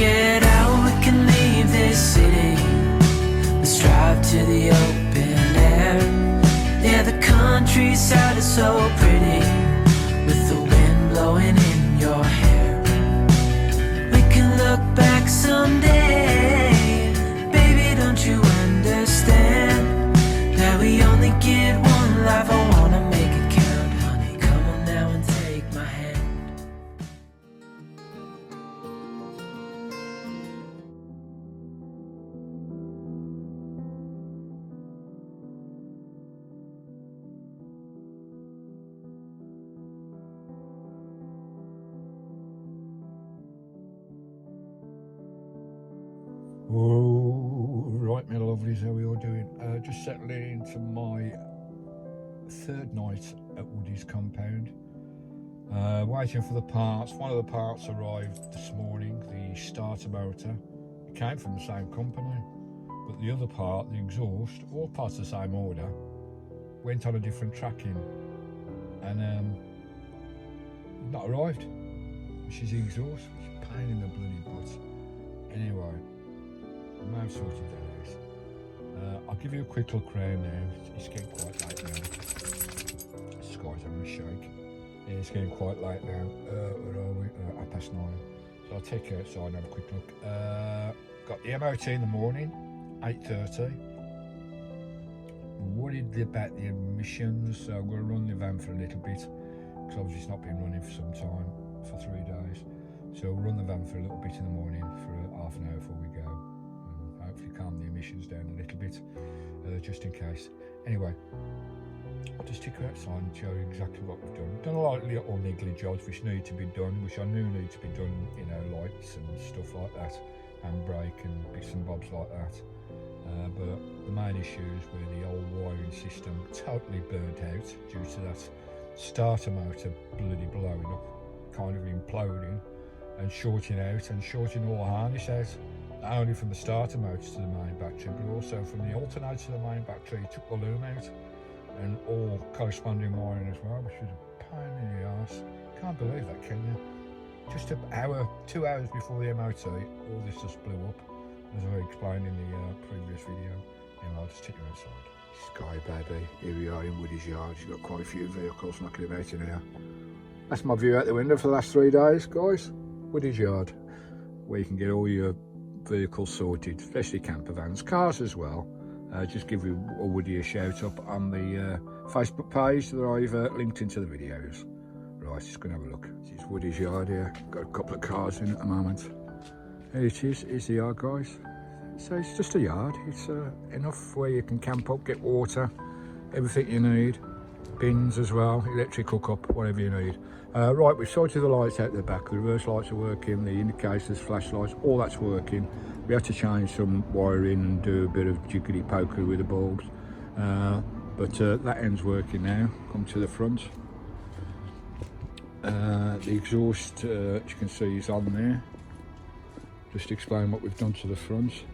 get out, we can leave this city. Let's drive to the open air. Yeah, the countryside is so pretty, with the wind blowing in your hair. We can look back someday, baby, don't you understand that we only get one life? I wanna make it count, honey, come on now and take my hand. Oh, right, my lovelies, how are we all doing? Just settling into my third night at Woody's compound. Waiting for the parts. One of the parts arrived this morning, the starter motor. It came from the same company, but the other part, the exhaust, all parts of the same order, went on a different tracking and not arrived, which is the exhaust, which is a pain in the bloody butt. Anyway, I may have sorted that out. I'll give you a quick look around now. It's getting quite late now. The sky's having a shake. Yeah, it's getting quite late now. Where are we? 9:30. So I'll take you outside and have a quick look. Got the MOT in the morning, 8:30. Worried about the emissions, so I'm going to run the van for a little bit, because obviously it's not been running for some time, for 3 days. So we'll run the van for a little bit in the morning for half an hour before we go, and hopefully calm the emissions down a little bit, just in case. Anyway, I'll just take you outside and show you exactly what we've done. We've done a lot of little niggly jobs which need to be done, which I knew need to be done, you know, lights and stuff like that, handbrake and bits and bobs like that. But the main issue is where the old wiring system totally burnt out due to that starter motor bloody blowing up, kind of imploding and shorting out and shorting all the harness out, not only from the starter motor to the main battery, but also from the alternator to the main battery. It took the loom out and all corresponding wiring as well, which was a pain in the arse. Can't believe that, can you? Just an hour, 2 hours before the MOT, all this just blew up, as I explained in the previous video. Anyway, I'll just take you outside. Sky baby, here we are in Woody's yard. You've got quite a few vehicles knocking about in here. That's my view out the window for the last 3 days, guys. Woody's yard, where you can get all your vehicles sorted, especially camper vans, cars as well. Just give you a Woody a shout up on the Facebook page that I've linked into the videos. Right, just going to have a look. This is Woody's yard here. Got a couple of cars in at the moment. Here it is. Here's the yard, guys. So it's just a yard. It's enough where you can camp up, get water, everything you need. Bins as well, electric hookup, whatever you need. Right, we've sorted the lights out the back. The reverse lights are working, the indicators, flashlights, all that's working. We had to change some wiring and do a bit of jiggly pokery with the bulbs. But that end's working now. Come to the front. The exhaust, as you can see, is on there. Just explain what we've done to the front.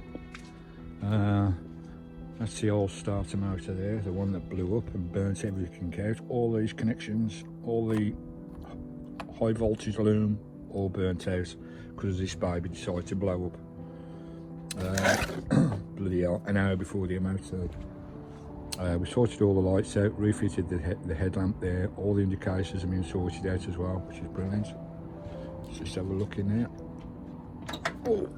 That's the old starter motor there, the one that blew up and burnt everything out. All these connections, all the high voltage loom, all burnt out because this baby decided to blow up. Bloody hell, an hour before the MOT. We sorted all the lights out, refitted the headlamp there. All the indicators have been sorted out as well, which is brilliant. Let's just have a look in there. Oh,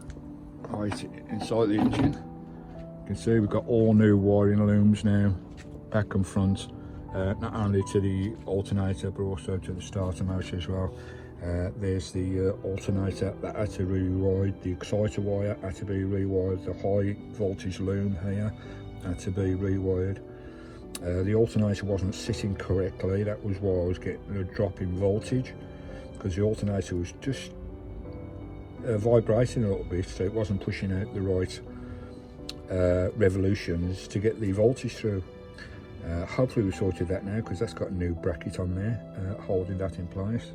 right, inside the engine. You can see we've got all new wiring looms now, back and front, not only to the alternator but also to the starter motor as well. There's the alternator that had to be rewired, the exciter wire had to be rewired, the high voltage loom here had to be rewired. The alternator wasn't sitting correctly, that was why I was getting a drop in voltage, because the alternator was just vibrating a little bit, so it wasn't pushing out the right revolutions to get the voltage through. Hopefully we sorted that now, because that's got a new bracket on there holding that in place.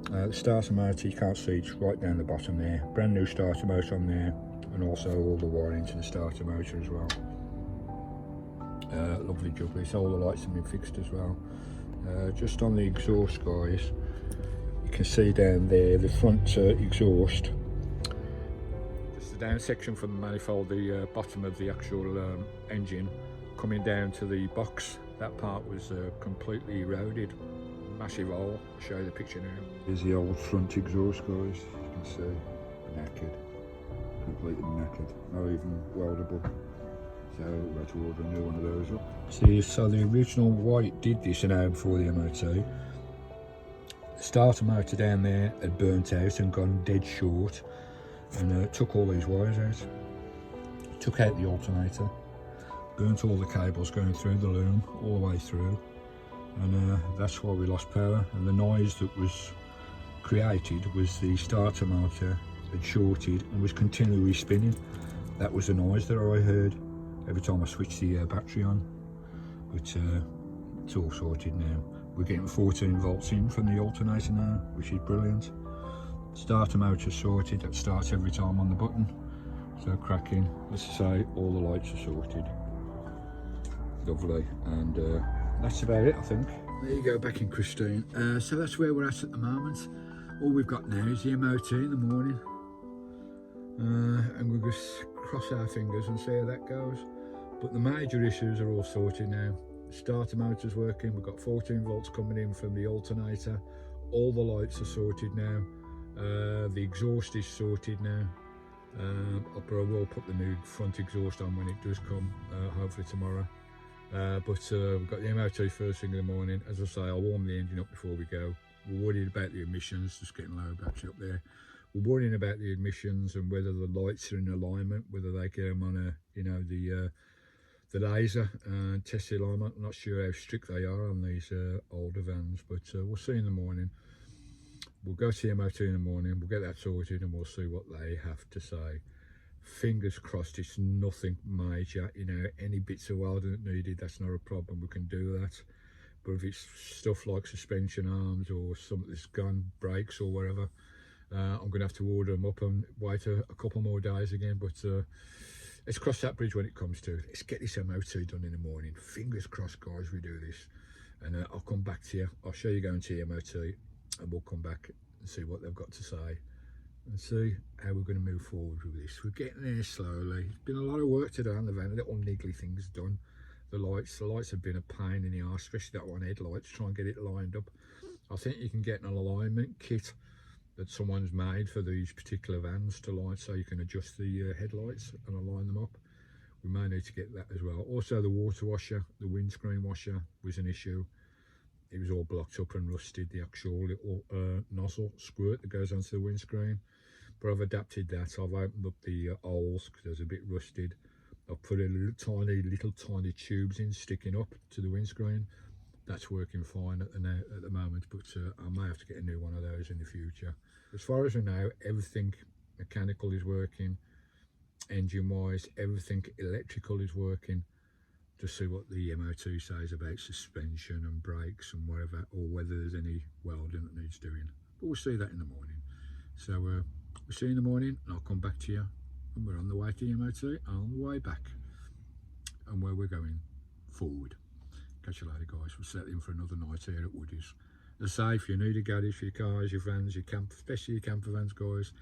The starter motor, you can't see, it's right down the bottom there. Brand new starter motor on there, and also all the wiring to the starter motor as well. Lovely jubbly, so all the lights have been fixed as well. Just on the exhaust, guys, you can see down there the front exhaust the down section from the manifold, the bottom of the actual engine coming down to the box. That part was completely eroded, massive hole. I'll show you the picture now. Here's the old front exhaust, guys. You can see, knackered, completely knackered, not even weldable. So we had to order a new one of those up. See, so the original white did this an hour before the MOT. The starter motor down there had burnt out and gone dead short, and took all these wires out. Took out the alternator, burnt all the cables going through the loom all the way through, and that's why we lost power. And the noise that was created was the starter motor had shorted and was continually spinning. That was the noise that I heard every time I switched the battery on. But it's all sorted now. We're getting 14 volts in from the alternator now, which is brilliant. Starter motor sorted, that starts every time on the button. So cracking, as I say, all the lights are sorted. Lovely, and that's about it, I think. There you go, back in Christine. So that's where we're at the moment. All we've got now is the MOT in the morning. And we'll just cross our fingers and see how that goes. But the major issues are all sorted now. Starter motor's working, we've got 14 volts coming in from the alternator. All the lights are sorted now. The exhaust is sorted now. But I will put the new front exhaust on when it does come, hopefully tomorrow. But we've got the MOT first thing in the morning. As I say, I'll warm the engine up before we go. We're worried about the emissions, just getting low battery up there. We're worrying about the emissions and whether the lights are in alignment, whether they get them on a, you know, the laser and test the alignment. I'm not sure how strict they are on these older vans, but we'll see in the morning. We'll go to the MOT in the morning, we'll get that sorted, and we'll see what they have to say. Fingers crossed it's nothing major, you know, any bits of welding that needed, that's not a problem, we can do that. But if it's stuff like suspension arms or something that's gone, brakes or whatever, I'm going to have to order them up and wait a couple more days again. But let's cross that bridge when it comes to it. Let's get this MOT done in the morning. Fingers crossed, guys, we do this. And I'll come back to you. I'll show you going to the MOT, and we'll come back and see what they've got to say and see how we're going to move forward with this. We're getting there slowly. It's been a lot of work today on the van, little niggly things done. The lights have been a pain in the arse, especially that one headlight, to try and get it lined up. I think you can get an alignment kit that someone's made for these particular vans to light, so you can adjust the headlights and align them up. We may need to get that as well. Also the water washer, the windscreen washer was an issue. It was all blocked up and rusted, the actual little nozzle squirt that goes onto the windscreen. But I've adapted that. I've opened up the holes because there's a bit rusted. I've put in little tiny tubes in sticking up to the windscreen. That's working fine at the moment, but I may have to get a new one of those in the future. As far as we know, everything mechanical is working, engine wise, everything electrical is working. Just see what the MOT says about suspension and brakes and whatever, or whether there's any welding that needs doing. But we'll see that in the morning. So we'll see you in the morning, and I'll come back to you. And we're on the way to the MOT and on the way back, and where we're going forward. Catch you later, guys. We'll set in for another night here at Woody's. As I say, if you need a garage for your cars, your vans, your camp, especially your camper vans, guys,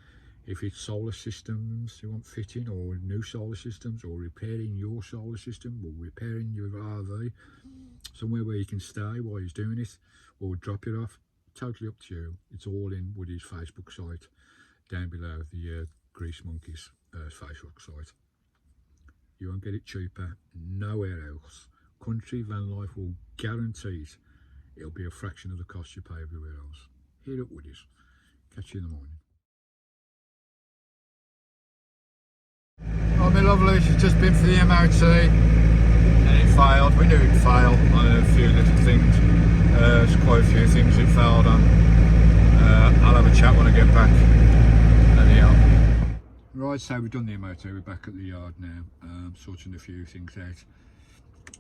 if it's solar systems you want fitting, or new solar systems, or repairing your solar system, or repairing your RV, somewhere where you can stay while you're doing it, or drop it off, totally up to you. It's all in Woody's Facebook site, down below the Grease Monkeys Facebook site. You won't get it cheaper nowhere else. Country Van Life will guarantee it. It'll be a fraction of the cost you pay everywhere else. Here at Woody's. Catch you in the morning. Oh, my lovely, she's just been for the MOT and it failed. We knew it'd fail on a few little things. There's quite a few things it failed on. I'll have a chat when I get back. Anyhow. Right, so we've done the MOT, we're back at the yard now, sorting a few things out.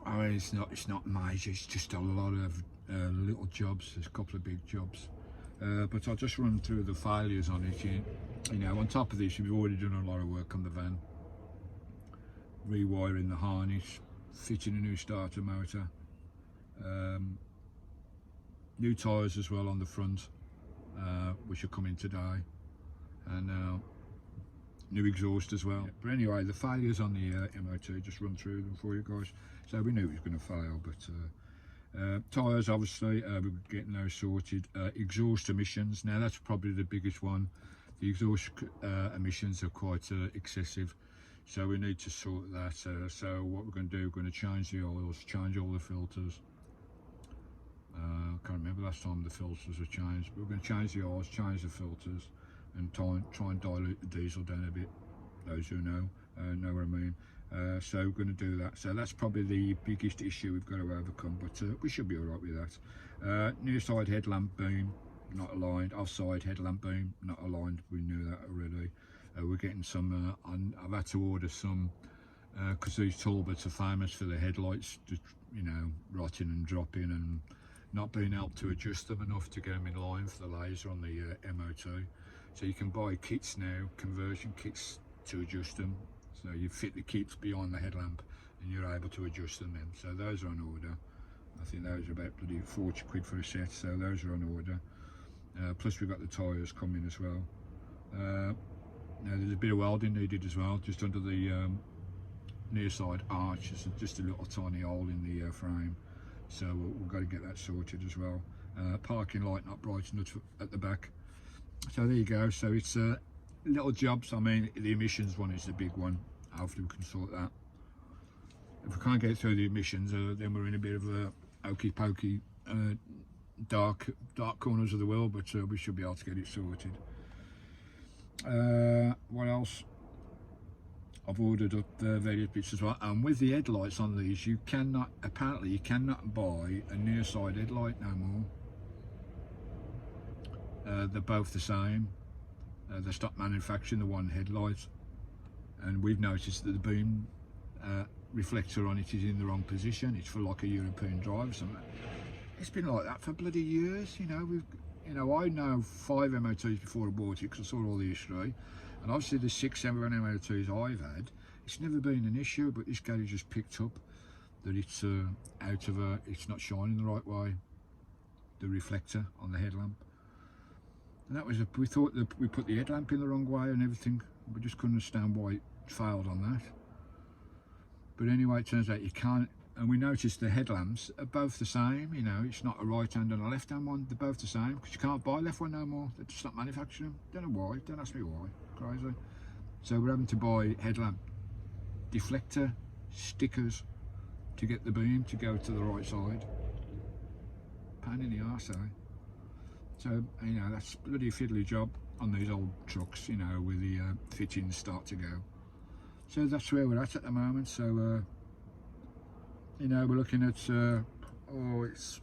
I mean, it's not major, it's just a lot of little jobs. There's a couple of big jobs. But I'll just run through the failures on it. You know, on top of this, we've already done a lot of work on the van. Rewiring the harness, fitting a new starter motor. New tyres as well on the front, which are coming today. And new exhaust as well. But anyway, the failures on the MOT, just run through them for you guys. So we knew it was going to fail, but tyres, obviously, we're getting those sorted. Exhaust emissions, now that's probably the biggest one. The exhaust emissions are quite excessive, so we need to sort that. So what we're going to do, we're going to change the oils, change all the filters. I can't remember last time the filters were changed, but we're going to change the oils, change the filters, and try and dilute the diesel down a bit. Those who know what I mean. So we're going to do that. So that's probably the biggest issue we've got to overcome, but we should be all right with that. Near side headlamp beam not aligned, offside headlamp beam not aligned. We knew that already. We're getting some. I've had to order some because these Talbots are famous for the headlights, just, you know, rotting and dropping and not being able to adjust them enough to get them in line for the laser on the MOT. So you can buy kits now, conversion kits to adjust them. So you fit the kits behind the headlamp and you're able to adjust them then. So those are on order. I think those are about bloody 40 quid for a set, so those are on order. Plus we've got the tyres coming as well. Now there's a bit of welding needed as well, just under the near side arch. There's just a little tiny hole in the frame. So we've got to get that sorted as well. Parking light not bright enough at the back. So there you go. So it's little jobs. I mean, the emissions one is the big one. Hopefully we can sort that. If we can't get through the emissions, then we're in a bit of a okey pokey dark corners of the world, but we should be able to get it sorted. What else? I've ordered up various bits as well, and with the headlights on these, you cannot buy a near side headlight no more. They're both the same. They stopped manufacturing the one headlight, and we've noticed that the beam reflector on it is in the wrong position. It's for like a European drive or something. It's been like that for bloody years, you know. I know 5 MOTs before I bought it because I saw all the history. And obviously the 6, 7 MOTs I've had, it's never been an issue, but this garage just picked up that it's it's not shining the right way, the reflector on the headlamp. And that was, we thought that we put the headlamp in the wrong way and everything. We just couldn't understand why it failed on that. But anyway, it turns out you can't, and we noticed the headlamps are both the same, you know, it's not a right hand and a left hand one, they're both the same, because you can't buy left one no more, they're just not manufacturing them. Don't know why, don't ask me why, crazy. So we're having to buy headlamp deflector stickers to get the beam to go to the right side. Pain in the arse, eh? So, you know, that's a bloody fiddly job on these old trucks, you know, with the fittings start to go. So that's where we're at the moment. So, you know, we're looking at, it's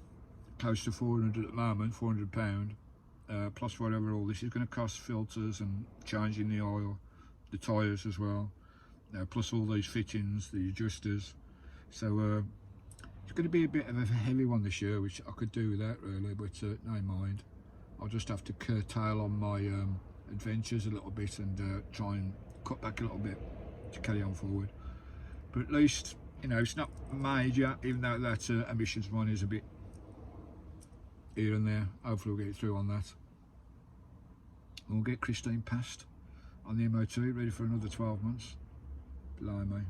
close to 400 at the moment, £400, plus whatever all this is going to cost, filters and changing the oil, the tyres as well, plus all these fittings, the adjusters. So it's going to be a bit of a heavy one this year, which I could do without really, but no mind. I'll just have to curtail on my adventures a little bit and try and cut back a little bit to carry on forward. But at least, you know, it's not major, even though that emissions one is a bit here and there. Hopefully we'll get through on that. And we'll get Christine passed on the MOT, ready for another 12 months. Blimey.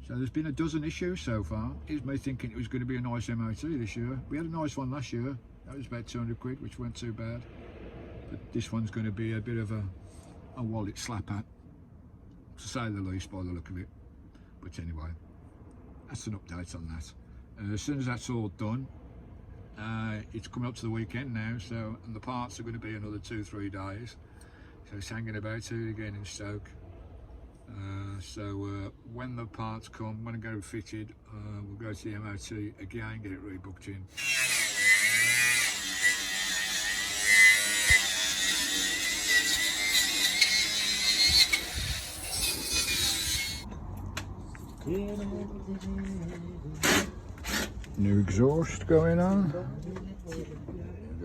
So there's been a dozen issues so far. Here's me thinking it was going to be a nice MOT this year. We had a nice one last year. That was about 200 quid, which weren't too bad. But this one's going to be a bit of a wallet slap at, to say the least, by the look of it. But anyway, that's an update on that. As soon as that's all done, it's coming up to the weekend now, so, and the parts are going to be another 2-3 days. So it's hanging about here again in Stoke. So when the parts come, when I go fitted, we'll go to the MOT again, get it rebooked in. New exhaust going on. There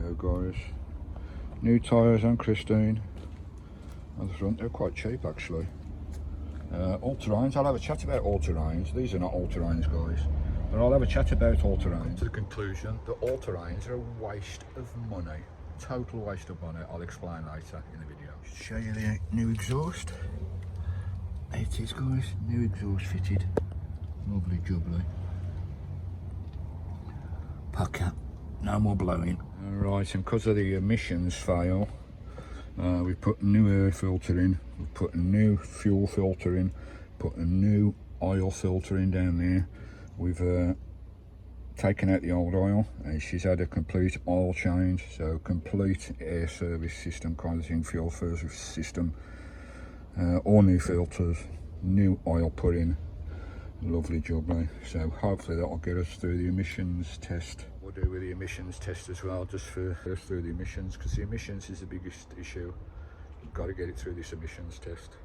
we go, guys. New tyres on Christine. On the front, they're quite cheap actually. All-terrains, I'll have a chat about all-terrains. These are not all-terrains, guys, but I'll have a chat about all-terrains. To the conclusion that all-terrains are a waste of money. Total waste of money. I'll explain later in the video. Show you the new exhaust. There it is, guys, new exhaust fitted. Lovely jubbly. Pucker, no more blowing. Right, and because of the emissions fail, we've put a new air filter in, we've put a new fuel filter in, put a new oil filter in down there. We've taken out the old oil, and she's had a complete oil change, so complete air service system kind of thing, fuel service system, all new filters, new oil put in. Lovely job, eh? So hopefully that'll get us through the emissions test. We'll do with the emissions test as well, just for us through the emissions, because the emissions is the biggest issue. We've got to get it through this emissions test.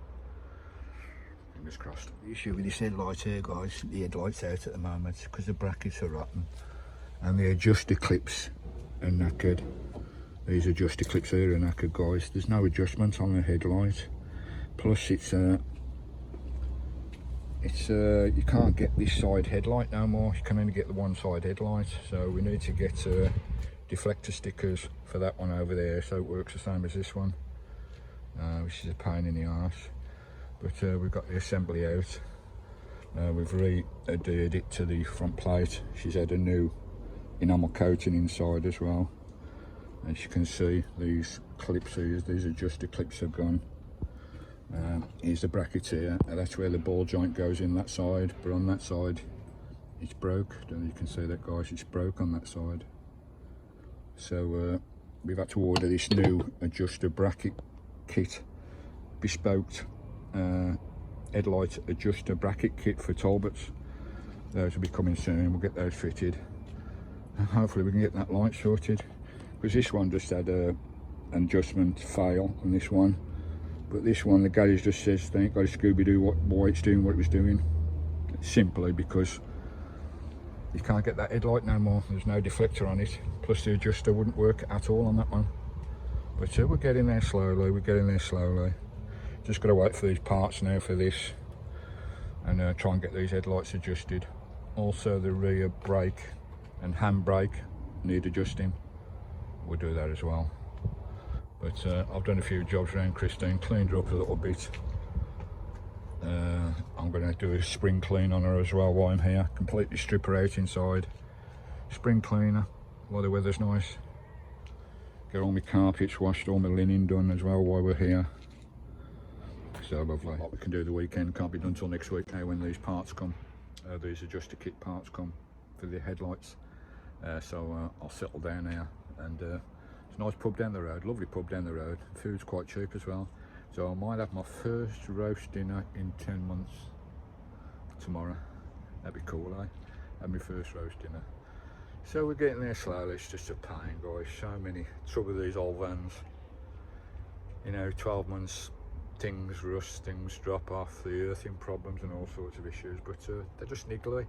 Fingers crossed. The issue with this headlight here, guys, the headlight's out at the moment because the brackets are rotten and the adjuster clips are knackered. These adjuster clips here are knackered, guys. There's no adjustment on the headlight. Plus you can't get this side headlight no more. You can only get the one side headlight, so we need to get deflector stickers for that one over there so it works the same as this one, which is a pain in the arse. But we've got the assembly out. We've re-adhered it to the front plate. She's had a new enamel coating inside as well. As you can see, these clips here, these adjuster clips have gone. Here's the bracket here, and that's where the ball joint goes in that side, but on that side it's broke. Don't know if you can see that, guys, it's broke on that side. So we've had to order this new adjuster bracket kit, bespoke headlight adjuster bracket kit for Talbots. Those will be coming soon. We'll get those fitted and hopefully we can get that light sorted, because this one just had an adjustment fail on this one. But this one, the garage just says they ain't got a Scooby-Doo why it's doing what it was doing. Simply because you can't get that headlight no more. There's no deflector on it. Plus the adjuster wouldn't work at all on that one. But we're getting there slowly, Just got to wait for these parts now for this. And try and get these headlights adjusted. Also the rear brake and handbrake need adjusting. We'll do that as well. But I've done a few jobs around Christine, cleaned her up a little bit. I'm going to do a spring clean on her as well while I'm here. Completely strip her out inside. Spring cleaner while the weather's nice. Get all my carpets washed, all my linen done as well while we're here. So lovely. What we can do the weekend can't be done till next week now when these parts come. These adjuster kit parts come for the headlights. So I'll settle down now, and it's a nice pub down the road, lovely pub down the road. Food's quite cheap as well. So I might have my first roast dinner in 10 months tomorrow. That'd be cool, eh? Have my first roast dinner. So we're getting there slowly. It's just a pain, guys. So many trouble with these old vans. You know, 12 months, things rust, things drop off, the earthing problems and all sorts of issues. But they're just niggly.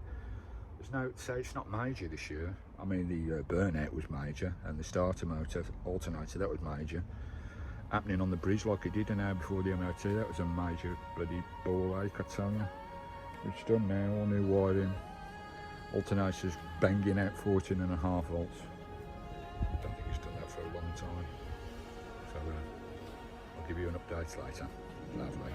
There's no, say it's not major this year. I mean, the burnout was major, and the starter motor, alternator, that was major. Happening on the bridge like it did an hour before the MOT, that was a major bloody ball ache, I tell you. It's done now, all new wiring. Alternator's banging out 14.5 volts. I don't think it's done that for a long time. So I'll give you an update later. Lovely.